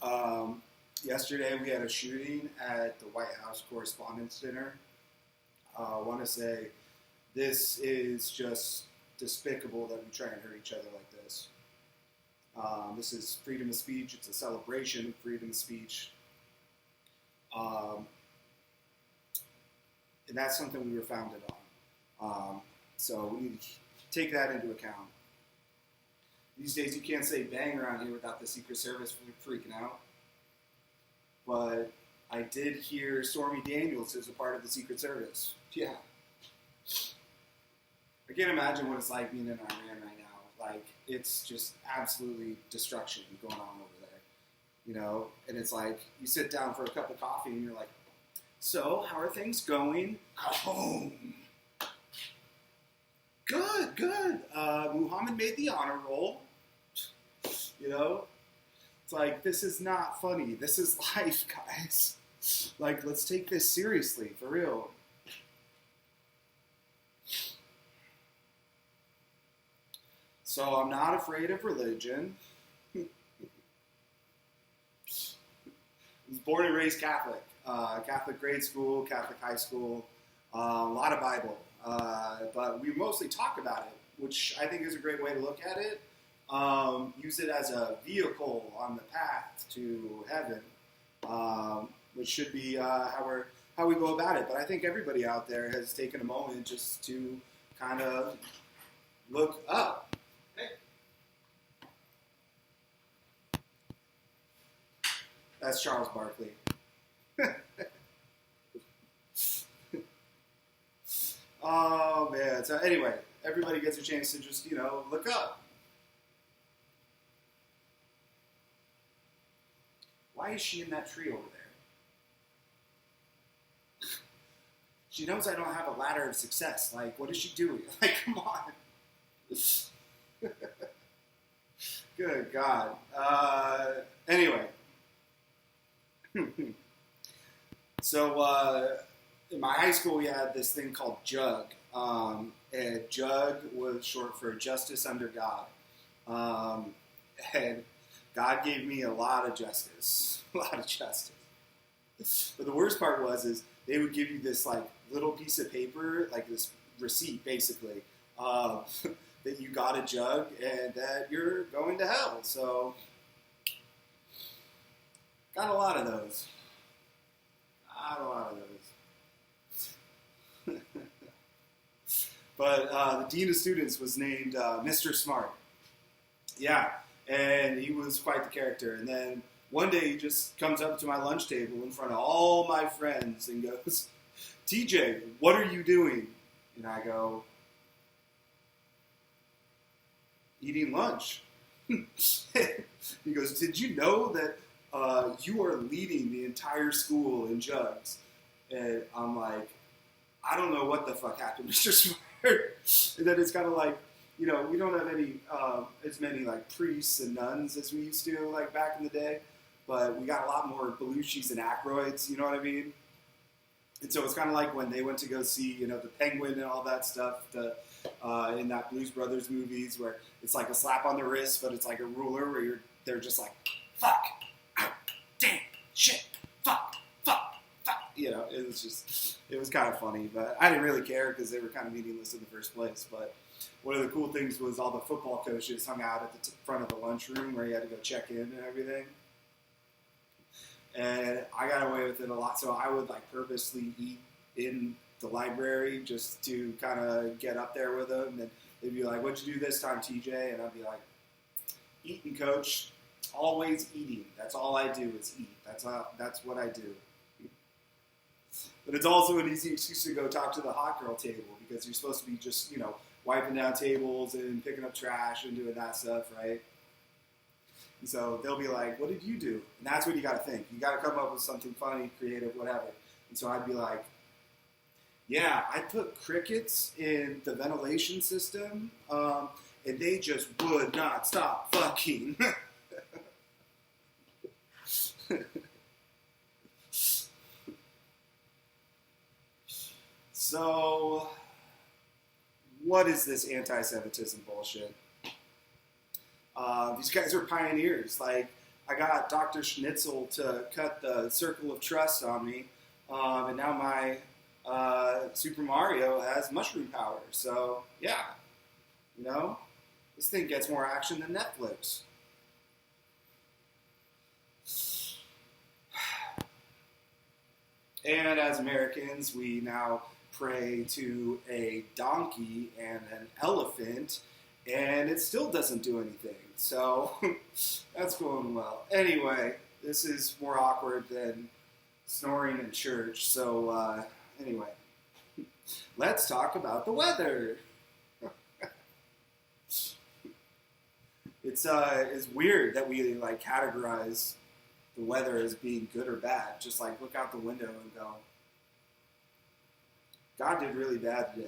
Um, Yesterday we had a shooting at the White House Correspondents' Dinner. I want to say this is just despicable that we try and hurt each other like this. This is freedom of speech. It's a celebration of freedom of speech. And that's something we were founded on. So we need to take that into account. These days you can't say bang around here without the Secret Service freaking out. But I did hear Stormy Daniels is a part of the Secret Service. Yeah. I can't imagine what it's like being in Iran right now. Like, it's just absolutely destruction going on over there. You know, and it's like, you sit down for a cup of coffee and you're like, so, how are things going? Home. Good, good. Muhammad made the honor roll. You know? It's like, this is not funny. This is life, guys. Like, let's take this seriously, for real. So, I'm not afraid of religion. I was born and raised Catholic. Catholic grade school, Catholic high school, a lot of Bible. But we mostly talk about it, which I think is a great way to look at it. Use it as a vehicle on the path to heaven, which should be how we go about it. But I think everybody out there has taken a moment just to kind of look up. Hey. That's Charles Barkley. Oh man. So anyway, everybody gets a chance to just, look up. Why is she in that tree over there? She knows I don't have a ladder of success. Like, what is she doing? Like, come on. Good God. Anyway. So, in my high school, we had this thing called JUG. And JUG was short for Justice Under God. And God gave me a lot of justice. A lot of justice. But the worst part is they would give you this, like, little piece of paper, like this receipt, basically, that you got a jug and that you're going to hell. So, got a lot of those. But the dean of students was named Mr. Smart. Yeah, and he was quite the character. And then one day he just comes up to my lunch table in front of all my friends and goes, TJ, what are you doing? And I go, eating lunch. He goes, did you know that you are leading the entire school in jugs? And I'm like, I don't know what the fuck happened, Mr. Smart. And then it's kind of like, we don't have any as many like priests and nuns as we used to like back in the day, but we got a lot more Belushis and Aykroyds, you know what I mean? And so it's kind of like when they went to go see, the Penguin and all that stuff, in that Blues Brothers movies where it's like a slap on the wrist, but it's like a ruler where they're just like, fuck, out, damn, shit, fuck. It was kind of funny, but I didn't really care because they were kind of meaningless in the first place. But one of the cool things was all the football coaches hung out at the front of the lunchroom where you had to go check in and everything. And I got away with it a lot, so I would like purposely eat in the library just to kind of get up there with them. And they'd be like, "What'd you do this time, TJ?" And I'd be like, "Eating, coach. Always eating. That's all I do is eat. That's what I do." But it's also an easy excuse to go talk to the hot girl table because you're supposed to be just, wiping down tables and picking up trash and doing that stuff, right? And so they'll be like, what did you do? And that's what you got to think. You got to come up with something funny, creative, whatever. And so I'd be like, yeah, I put crickets in the ventilation system, and they just would not stop fucking. So, what is this anti-Semitism bullshit? These guys are pioneers. Like, I got Dr. Schnitzel to cut the circle of trust on me, and now my Super Mario has mushroom power. So yeah, you know, this thing gets more action than Netflix. And as Americans, we now pray to a donkey and an elephant, and it still doesn't do anything. So that's going well. Anyway, this is more awkward than snoring in church. So anyway, let's talk about the weather. It's weird that we like categorize the weather as being good or bad. Just like look out the window and go, God did really bad today.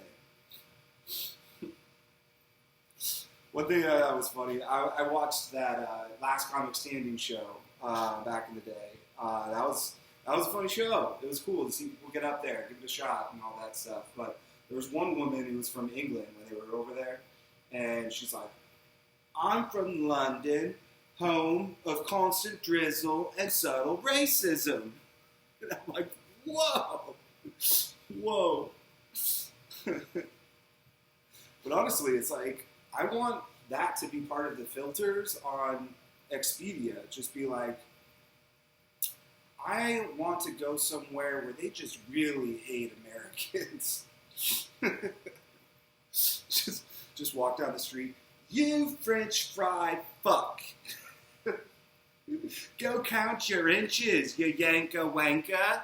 One thing that was funny, I watched that Last Comic Standing show back in the day. That was a funny show. It was cool to see people get up there, give it a shot, and all that stuff. But there was one woman who was from England when they were over there, and she's like, "I'm from London, home of constant drizzle and subtle racism." And I'm like, whoa. But honestly, it's like, I want that to be part of the filters on Expedia. Just be like, I want to go somewhere where they just really hate Americans. just walk down the street. You French fry fuck. Go count your inches, you yanka wanka.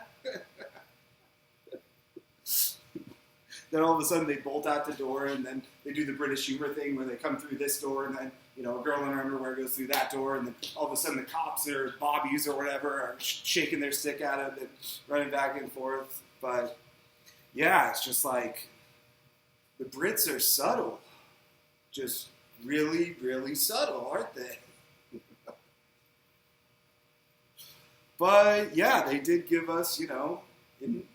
Then all of a sudden they bolt out the door, and then they do the British humor thing where they come through this door, and then, you know, a girl in her underwear goes through that door, and then all of a sudden the cops or bobbies or whatever are shaking their stick at him and running back and forth. But yeah, it's just like, the Brits are subtle. Just really, really subtle, aren't they? But yeah, they did give us, you know,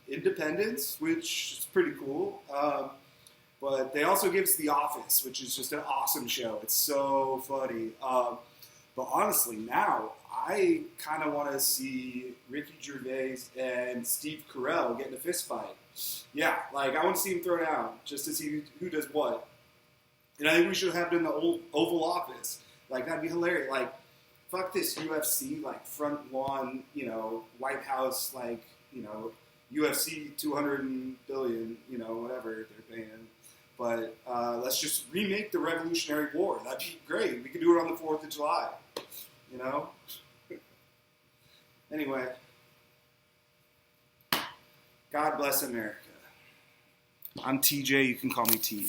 independence, which is pretty cool. But they also give us The Office, which is just an awesome show. It's so funny. But honestly, now I kind of want to see Ricky Gervais and Steve Carell get in a fist fight. Yeah, like I want to see them throw down just to see who does what. And I think we should have it in the old Oval Office. Like, that'd be hilarious. Like, fuck this UFC, like, front lawn, you know, White House, like, you know, UFC 200 billion, you know, whatever they're paying. But let's just remake the Revolutionary War. That'd be great. We could do it on the 4th of July, you know? Anyway, God bless America. I'm TJ. You can call me T.